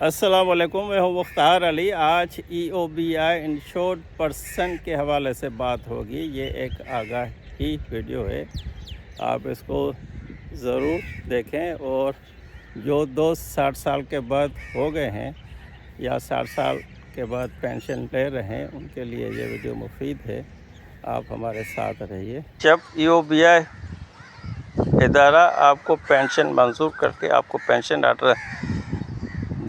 अस्सलाम वालेकुम, मैं हूँ मुख्तार अली। आज EOBI इंश्योर्ड पर्सन के हवाले से बात होगी। ये एक आगाही वीडियो है, आप इसको ज़रूर देखें। और जो दोस्त 60 साल के बाद हो गए हैं या 60 साल के बाद पेंशन ले रहे हैं, उनके लिए ये वीडियो मुफीद है। आप हमारे साथ रहिए। जब EOBI इदारा आपको पेंशन मंजूर करके आपको पेंशन आर्डर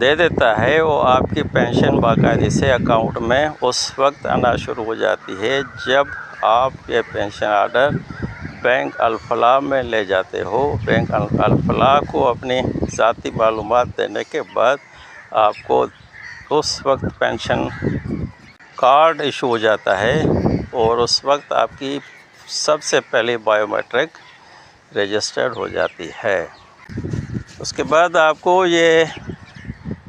दे देता है, वो आपकी पेंशन बाकायदे से अकाउंट में उस वक्त आना शुरू हो जाती है जब आप ये पेंशन आर्डर बैंक अल-फलाह में ले जाते हो। बैंक अल-फलाह को अपनी ज़ाती मालूमात देने के बाद आपको उस वक्त पेंशन कार्ड इशू हो जाता है और उस वक्त आपकी सबसे पहले बायोमेट्रिक रजिस्टर्ड हो जाती है। उसके बाद आपको ये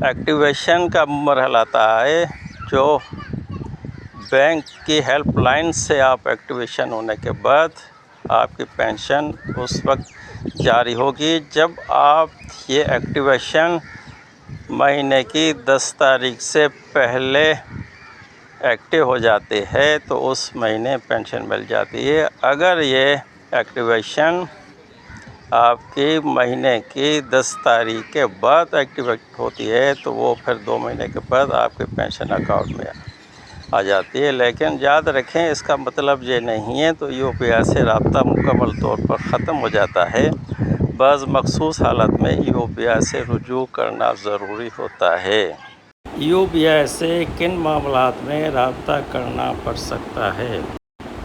एक्टिवेशन का मरहला आता है, जो बैंक की हेल्पलाइन से आप एक्टिवेशन होने के बाद आपकी पेंशन उस वक्त जारी होगी जब आप ये एक्टिवेशन महीने की 10 तारीख से पहले एक्टिव हो जाते हैं तो उस महीने पेंशन मिल जाती है। अगर ये एक्टिवेशन आपकी महीने की 10 तारीख के बाद एक्टिवेट होती है तो वो फिर 2 महीने के बाद आपके पेंशन अकाउंट में आ जाती है। लेकिन याद रखें, इसका मतलब ये नहीं है तो EOBI से रब्ता मुकम्मल तौर पर ख़त्म हो जाता है। बाज़ मखसूस हालत में EOBI से रुजू करना ज़रूरी होता है। EOBI से किन मामलात में रब्ता करना पड़ सकता है?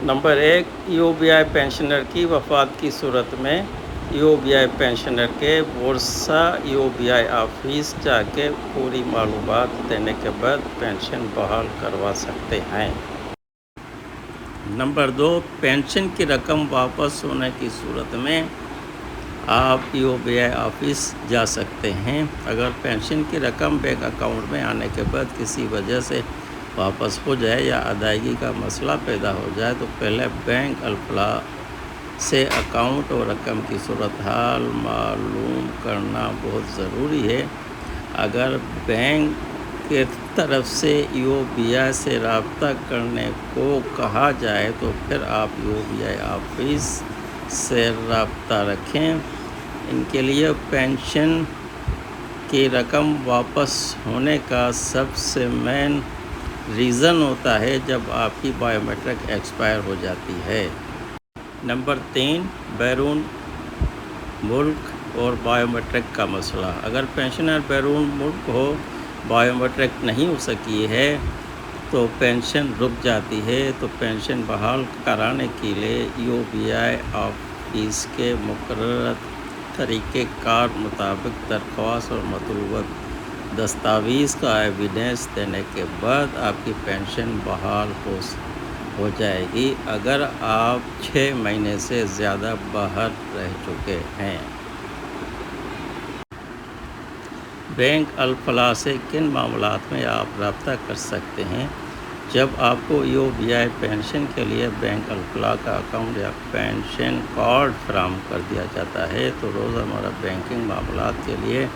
नंबर 1, EOBI पेंशनर की वफ़ात की सूरत में EOBI पेंशनर के वर्सा EOBI ऑफिस जाके पूरी मालूमात देने के बाद पेंशन बहाल करवा सकते हैं। नंबर 2, पेंशन की रकम वापस होने की सूरत में आप EOBI ऑफिस जा सकते हैं। अगर पेंशन की रकम बैंक अकाउंट में आने के बाद किसी वजह से वापस हो जाए या अदायगी का मसला पैदा हो जाए तो पहले बैंक अल-फलाह से अकाउंट और रकम की सूरत हाल मालूम करना बहुत ज़रूरी है। अगर बैंक के तरफ से EOBI से रब्ता करने को कहा जाए तो फिर आप EOBI ऑफिस से रब्ता रखें। इनके लिए पेंशन की रकम वापस होने का सबसे मेन रीज़न होता है जब आपकी बायोमेट्रिक एक्सपायर हो जाती है। नंबर 3, बैरून मुल्क और बायोमेट्रिक का मसला। अगर पेंशनर बैरून मुल्क हो, बायोमेट्रिक नहीं हो सकी है तो पेंशन रुक जाती है। तो पेंशन बहाल कराने के लिए EOBI ऑफिस के मुकर्रर तरीक़ेकार मुताबिक दरख्वास्त और मतलूबा दस्तावेज़ का एविडेंस देने के बाद आपकी पेंशन बहाल हो जाएगी अगर आप 6 महीने से ज़्यादा बाहर रह चुके हैं। बैंक अल-फलाह से किन मामलात में आप रब्ता कर सकते हैं? जब आपको EOBI पेंशन के लिए बैंक अल-फलाह का अकाउंट या पेंशन कार्ड फराहम कर दिया जाता है तो रोज़मर्रा बैंकिंग मामलात के लिए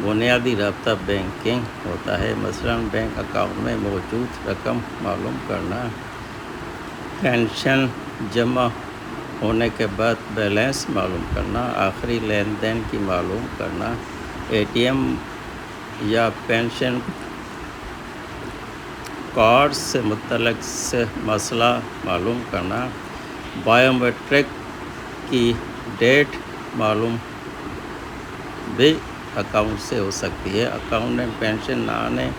बुनियादी रब्ता बैंकिंग होता है। मसलन बैंक अकाउंट में मौजूद रकम मालूम करना, पेंशन जमा होने के बाद बैलेंस मालूम करना, आखिरी लेन देन की मालूम करना, ATM या पेंशन कार्ड से मुतल्लिक़ से मसला मालूम करना, बायोमेट्रिक की डेट मालूम भी अकाउंट से हो सकती है। अकाउंट में पेंशन न आने,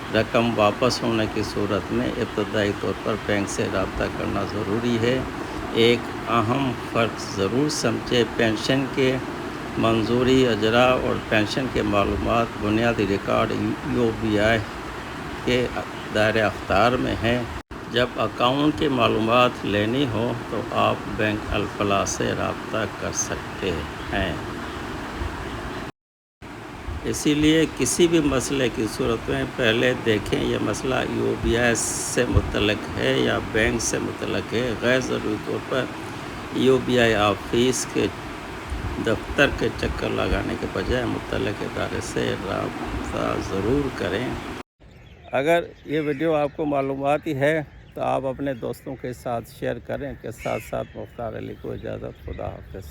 रकम वापस होने की सूरत में इब्तदाई तौर पर बैंक से रब्ता करना ज़रूरी है। एक अहम फ़र्क ज़रूर समझे, पेंशन के मंजूरी अजरा और पेंशन के मालूमात बुनियादी रिकॉर्ड EOBI के दायरे अख्तियार में है। जब अकाउंट की मालूमात लेनी हो तो आप बैंक अल-फलाह से रब्ता कर सकते हैं। इसीलिए किसी भी मसले की सूरत में पहले देखें यह मसला EOBI से मुतल्लिक़ है या बैंक से मुतल्लिक़ है। गैर ज़रूरी तौर पर EOBI ऑफिस के دفتر کے چکر لگانے کے بجائے متعلقہ ادارے سے رابطہ ضرور کریں۔ اگر یہ ویڈیو آپ کو معلوماتی ہے تو آپ اپنے دوستوں کے ساتھ شیئر کریں۔ کے ساتھ ساتھ مختار علی کو اجازت، خدا حافظ۔